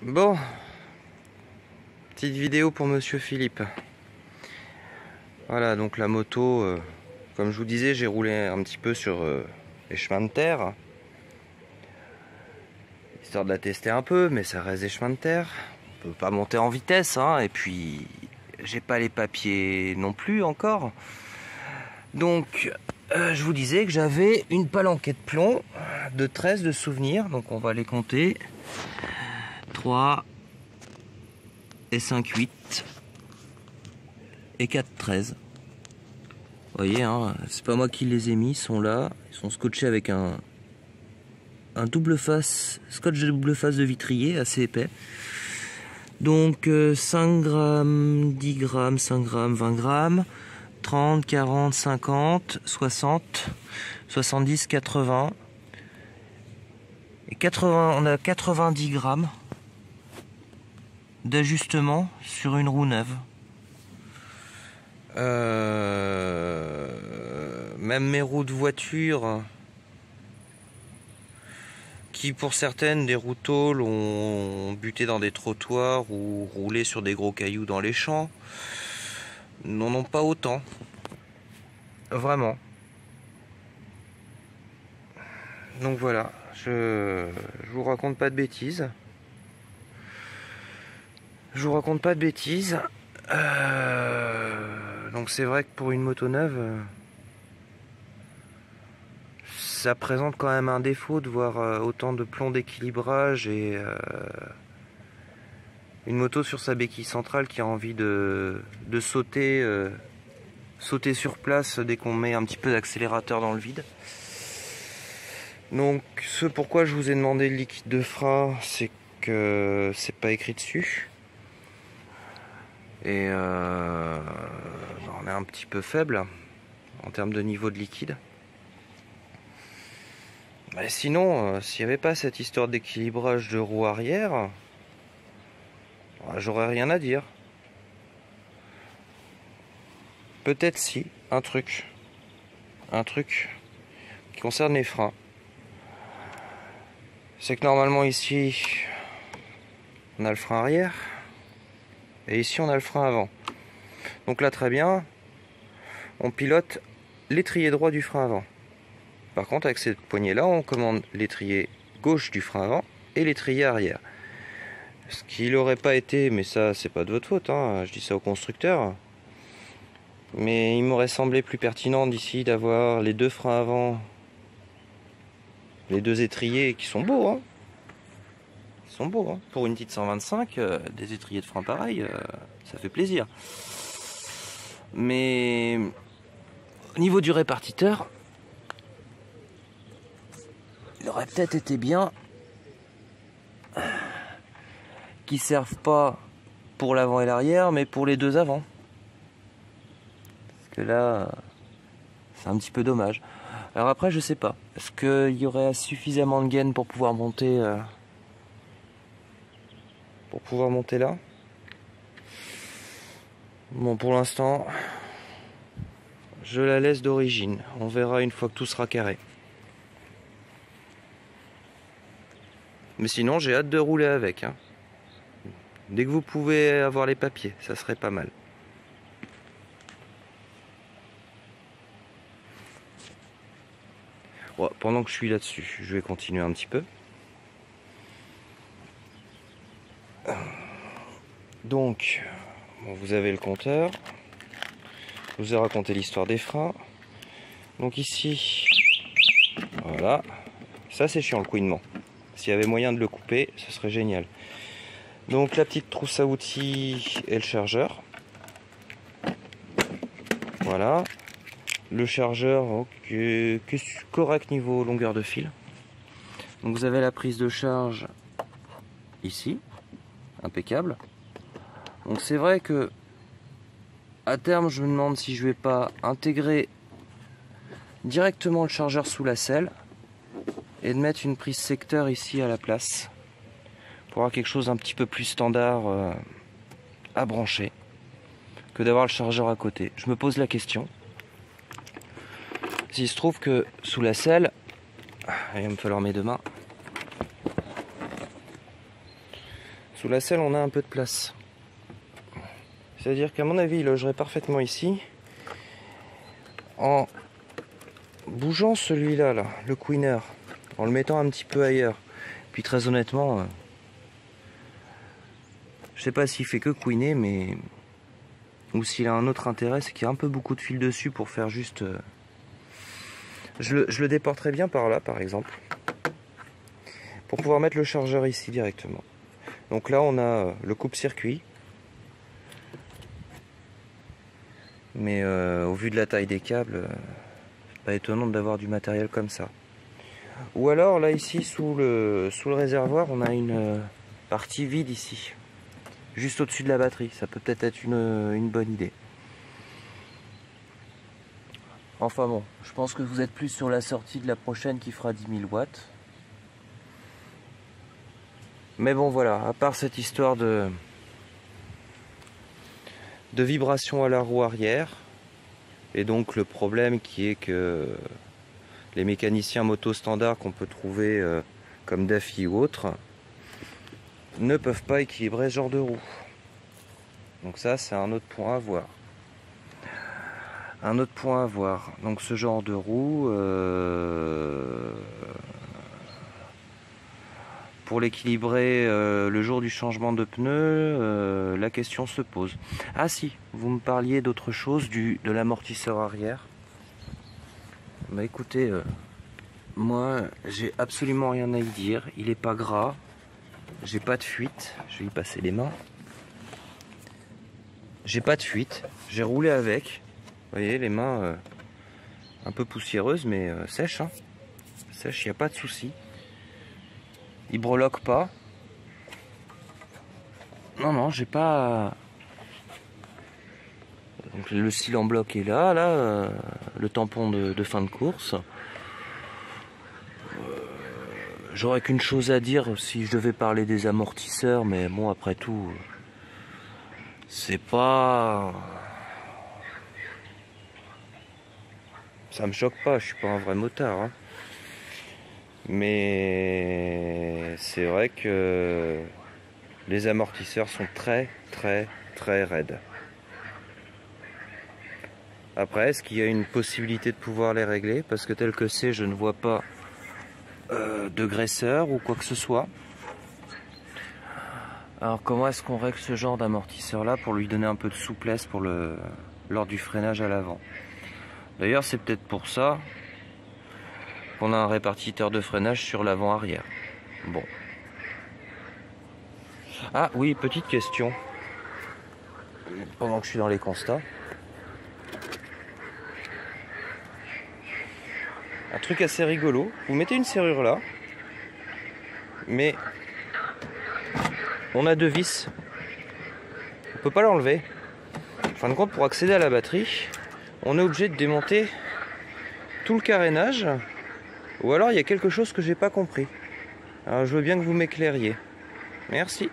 Bon, petite vidéo pour Monsieur Philippe. Voilà, donc la moto, comme je vous disais, j'ai roulé un petit peu sur les chemins de terre, histoire de la tester un peu, mais ça reste des chemins de terre. On peut pas monter en vitesse, hein, et puis j'ai pas les papiers non plus encore. Donc, je vous disais que j'avais une palanquée de plomb de 13 de souvenirs, donc on va les compter. 3 et 5, 8 et 4, 13. Vous voyez, hein, c'est pas moi qui les ai mis, ils sont là, ils sont scotchés avec un double face, scotch de double face de vitrier assez épais. Donc 5 grammes, 10 grammes, 5 grammes, 20 grammes, 30, 40, 50, 60, 70, 80. Et 80, on a 90 grammes d'ajustement sur une roue neuve. Même mes roues de voiture, qui pour certaines des roues tôles ont buté dans des trottoirs ou roulé sur des gros cailloux dans les champs, n'en ont pas autant. Vraiment. Donc voilà, je vous raconte pas de bêtises. Je vous raconte pas de bêtises. Donc c'est vrai que pour une moto neuve, ça présente quand même un défaut de voir autant de plomb d'équilibrage et une moto sur sa béquille centrale qui a envie de sauter, sauter sur place dès qu'on met un petit peu d'accélérateur dans le vide. Donc ce pourquoi je vous ai demandé le liquide de frein, c'est que c'est pas écrit dessus. Et on est un petit peu faible en termes de niveau de liquide. Mais sinon, s'il n'y avait pas cette histoire d'équilibrage de roue arrière, j'aurais rien à dire. Peut-être si, un truc qui concerne les freins. C'est que normalement ici, on a le frein arrière, et ici on a le frein avant. Donc là très bien, on pilote l'étrier droit du frein avant. Par contre avec cette poignée là, on commande l'étrier gauche du frein avant et l'étrier arrière. Ce qui n'aurait pas été, mais ça c'est pas de votre faute, hein, je dis ça au constructeur. Mais il m'aurait semblé plus pertinent d'ici d'avoir les deux freins avant, les deux étriers qui sont beaux, hein. Ils sont beaux, hein. Pour une petite 125, des étriers de frein pareil, ça fait plaisir. Mais au niveau du répartiteur, il aurait peut-être été bien qu'ils servent pas pour l'avant et l'arrière, mais pour les deux avant. Parce que là, c'est un petit peu dommage. Alors après, je sais pas. Est-ce qu'il y aurait suffisamment de gaine pour pouvoir monter là? Bon, pour l'instant, je la laisse d'origine. On verra une fois que tout sera carré. Mais sinon, j'ai hâte de rouler avec, hein. Dès que vous pouvez avoir les papiers, ça serait pas mal. Bon, pendant que je suis là-dessus, je vais continuer un petit peu. Donc, bon, vous avez le compteur. Je vous ai raconté l'histoire des freins. Donc ici, voilà. Ça c'est chiant le couinement. S'il y avait moyen de le couper, ce serait génial. Donc la petite trousse à outils et le chargeur. Voilà. Le chargeur, qui est correct niveau longueur de fil. Donc vous avez la prise de charge ici, impeccable. Donc c'est vrai que à terme je me demande si je vais pas intégrer directement le chargeur sous la selle et de mettre une prise secteur ici à la place pour avoir quelque chose d'un petit peu plus standard à brancher que d'avoir le chargeur à côté. Je me pose la question. S'il se trouve que sous la selle, il va me falloir mes deux mains. Sous la selle, on a un peu de place. C'est-à-dire qu'à mon avis, il logerait parfaitement ici. En bougeant celui-là, là, le queener, en le mettant un petit peu ailleurs. Puis très honnêtement, je sais pas s'il fait que queener, mais... Ou s'il a un autre intérêt, c'est qu'il y a un peu beaucoup de fil dessus pour faire juste... Je le déporterai bien par là, par exemple. Pour pouvoir mettre le chargeur ici directement. Donc là, on a le coupe-circuit. Mais au vu de la taille des câbles, c'est pas étonnant d'avoir du matériel comme ça. Ou alors, là, ici, sous le réservoir, on a une partie vide ici. Juste au-dessus de la batterie. Ça peut peut-être être une bonne idée. Enfin bon, je pense que vous êtes plus sur la sortie de la prochaine qui fera 10 000 watts. Mais bon voilà, à part cette histoire de vibration à la roue arrière, et donc le problème qui est que les mécaniciens moto standards qu'on peut trouver comme Daffy ou autres ne peuvent pas équilibrer ce genre de roue. Donc ça c'est un autre point à voir. Un autre point à voir. Donc ce genre de roue, pour l'équilibrer le jour du changement de pneu, la question se pose. Ah si, vous me parliez d'autre chose, de l'amortisseur arrière. Bah écoutez, moi j'ai absolument rien à y dire. Il est pas gras, j'ai pas de fuite. Je vais y passer les mains. J'ai pas de fuite, j'ai roulé avec. Vous voyez, les mains un peu poussiéreuses, mais sèches. Hein. Sèches, il n'y a pas de souci. Il breloque pas. Non, j'ai pas... Donc, le cil en bloc est là, le tampon de fin de course. J'aurais qu'une chose à dire si je devais parler des amortisseurs, mais bon, après tout, c'est pas... Ça me choque pas, je suis pas un vrai motard. Hein. Mais c'est vrai que les amortisseurs sont très raides. Après, est-ce qu'il y a une possibilité de pouvoir les régler? Parce que tel que c'est, je ne vois pas de graisseur ou quoi que ce soit. Alors comment est-ce qu'on règle ce genre d'amortisseur là pour lui donner un peu de souplesse lors du freinage à l'avant? D'ailleurs, c'est peut-être pour ça qu'on a un répartiteur de freinage sur l'avant-arrière. Bon. Ah oui, petite question. Pendant que je suis dans les constats. Un truc assez rigolo. Vous mettez une serrure là. Mais on a 2 vis. On peut pas l'enlever. En fin de compte, pour accéder à la batterie, on est obligé de démonter tout le carénage. Ou alors il y a quelque chose que j'ai pas compris. Alors je veux bien que vous m'éclairiez. Merci.